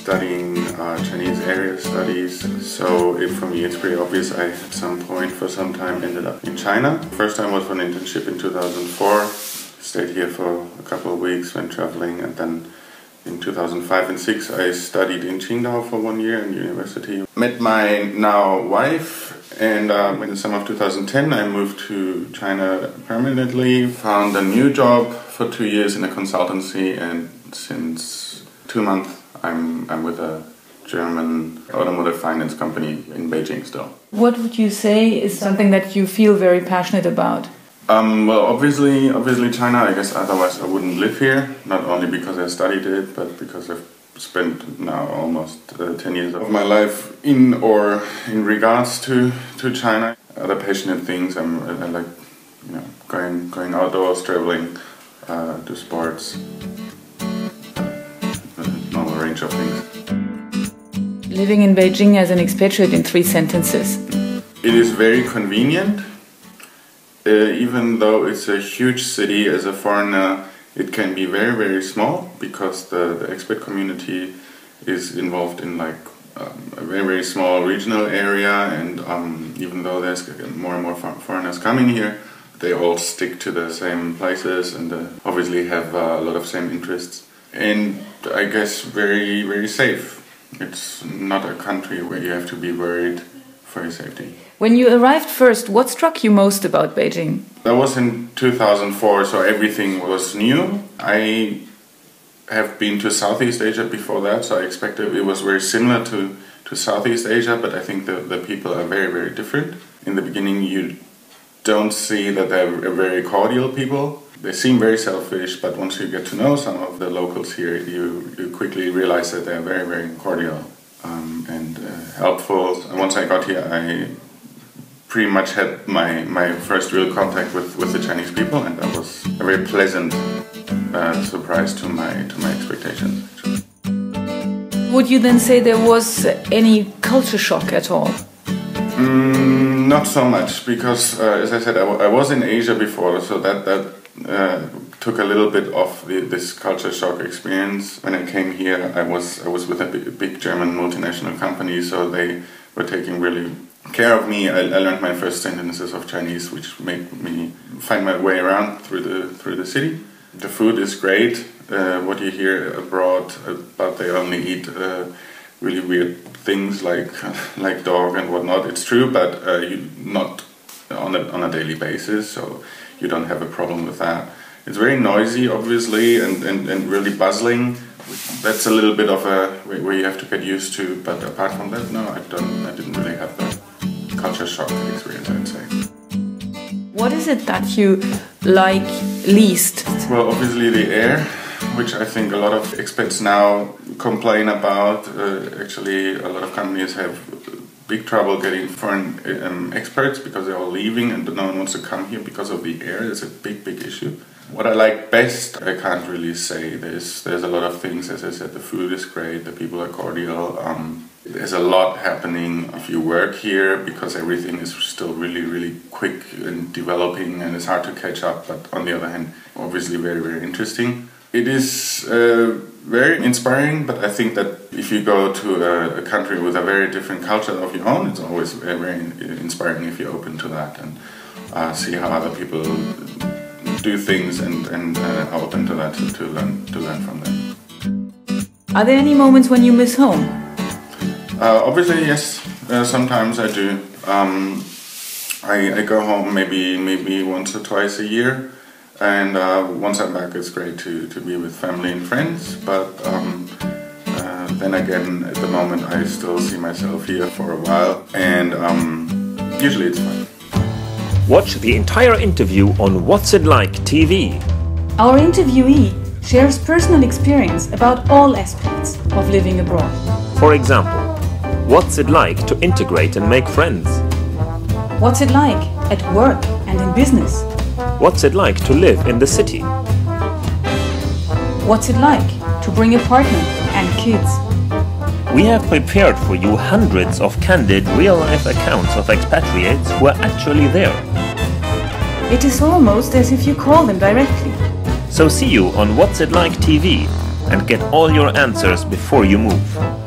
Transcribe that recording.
studying Chinese area studies, so for me it's pretty obvious. I at some point for some time ended up in China. First time was for an internship in 2004, stayed here for a couple of weeks, went traveling, and then in 2005 and 6 I studied in Qingdao for 1 year in university. Met my now wife, and in the summer of 2010 I moved to China permanently, found a new job for 2 years in a consultancy, and since 2 months I'm with a German automotive finance company in Beijing still. What would you say is something that you feel very passionate about? Well, obviously China. I guess otherwise I wouldn't live here. Not only because I studied it, but because I've spent now almost 10 years of my life in regards to China. Other passionate things. I like, going outdoors, traveling, do sports, a normal range of things. Living in Beijing as an expatriate in 3 sentences. It is very convenient. Even though it's a huge city, as a foreigner, it can be very, very small because the expat community is involved in like a very, very small regional area, and even though there's more and more foreigners coming here, they all stick to the same places and obviously have a lot of same interests. And I guess very, very safe. It's not a country where you have to be worried for your safety. When you arrived first, what struck you most about Beijing? That was in 2004, so everything was new. I have been to Southeast Asia before that, so I expected it was very similar to Southeast Asia, but I think the people are very, very different. In the beginning, you don't see that they're very cordial people. They seem very selfish, but once you get to know some of the locals here, you quickly realize that they're very, very cordial and helpful. And once I got here, I pretty much had my first real contact with the Chinese people, and that was a very pleasant surprise to my expectations. Would you then say there was any culture shock at all? Not so much, because as I said, I was in Asia before, so that took a little bit of this culture shock experience. When I came here, I was with a big German multinational company, so they were taking really care of me. I learned my first sentences of Chinese, which made me find my way around through the city. The food is great. What you hear abroad about they only eat really weird things like dog and whatnot. It's true, but not on a daily basis, so you don't have a problem with that. It's very noisy, obviously, and really bustling. That's a little bit of where you have to get used to, but apart from that, no, I didn't really have that culture shock experience, I'd say. What is it that you like least? Well, obviously the air, which I think a lot of expats now complain about. Actually, a lot of companies have big trouble getting foreign experts because they're all leaving and no one wants to come here because of the air. It's a big, big issue. What I like best, I can't really say. There's a lot of things. As I said, the food is great, the people are cordial. There's a lot happening if you work here because everything is still really, really quick and developing, and it's hard to catch up, but on the other hand, obviously very, very interesting. It is very inspiring, but I think that if you go to a country with a very different culture of your own, it's always very inspiring if you're open to that and see how other people do things and are open to that to learn from them. Are there any moments when you miss home? Obviously, yes. Sometimes I do. I go home maybe once or twice a year, and once I'm back, it's great to be with family and friends. But then again, at the moment, I still see myself here for a while, and usually it's fine. Watch the entire interview on What's It Like TV. Our interviewee shares personal experience about all aspects of living abroad. For example, what's it like to integrate and make friends? What's it like at work and in business? What's it like to live in the city? What's it like to bring a partner and kids? We have prepared for you hundreds of candid real-life accounts of expatriates who are actually there. It is almost as if you call them directly. So see you on What's It Like TV and get all your answers before you move.